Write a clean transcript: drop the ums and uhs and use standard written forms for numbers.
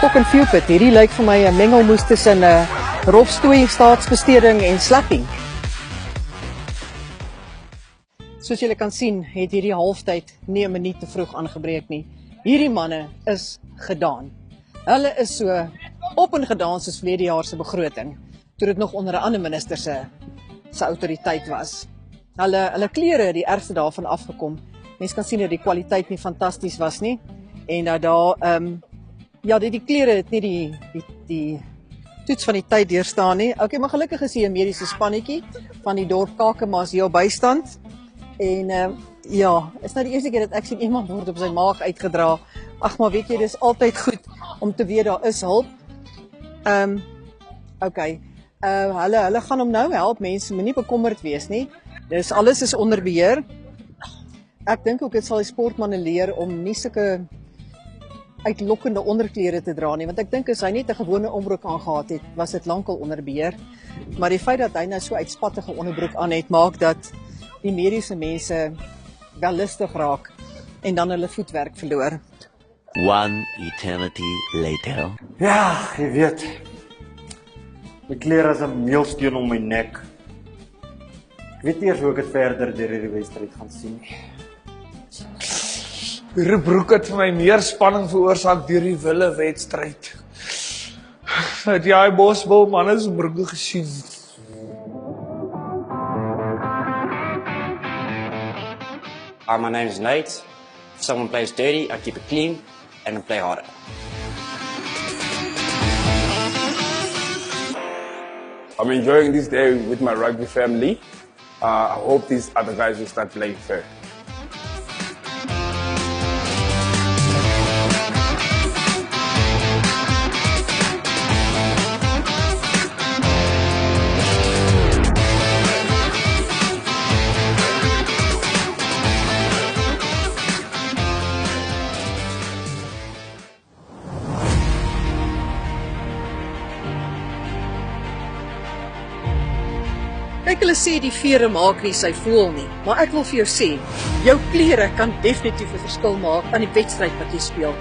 stok en vuurput. Hierdie lyk vir my 'n mengelmoes tussen 'n rofstooi, staatsbesteding en slapping. Soos julle kan sien, het hierdie halftyd nie 'n minuut te vroeg aangebreek nie. Hierdie manne is gedaan. Hulle is so op en gedaan soos verlede jaar se begroting, toe dit nog onder 'n ander minister se autoriteit was. Hulle klere het die ergste daarvan afgekom. Mense kan sien dat die kwaliteit nie fantasties was nie en dat daar die klere het nie die toets van die tyd deurstaan nie. Okay, maar gelukkig is hier 'n mediese spannetjie van die dorp Kakamas hier op bystand. En is nou die eerste keer dat ek sien iemand word op sy maag uitgedra. Ag, maar weet jy, dis altyd goed om te weet daar is hulp. Hulle gaan hom nou help, mense moenie bekommerd wees nie. Dis alles is onder beheer. Ek dink ook dit sal die sportmanne leer om nie sulke uitlokkende onderklere te dra nie, want ek dink as hy net 'n gewone onderbroek aangehad het, was dit lankal onder beheer. Maar die feit dat hy nou so uitspattige onderbroek aan het, maak dat die mediese mense wel lustig raak en dan hulle voetwerk verloor. One eternity later. Ja, jy weet. My klere is 'n meelsteen om my nek. Ek weet nie eers hoe ek dit verder deur hierdie wedstryd gaan sien nie. Hierdie broek het vir my meer spanning veroorsaak deur die wille wedstryd. Het jy Bosville manne se broeke gesien? My name is Nate. If someone plays dirty, I keep it clean and I play harder. I'm enjoying this day with my rugby family. I hope these other guys will start playing fair. Kyk, hulle sê die vere maak nie sy voël nie, maar ek wil vir jou sê, jou klere kan definitief 'n verskil maak aan die wedstryd wat jy speel.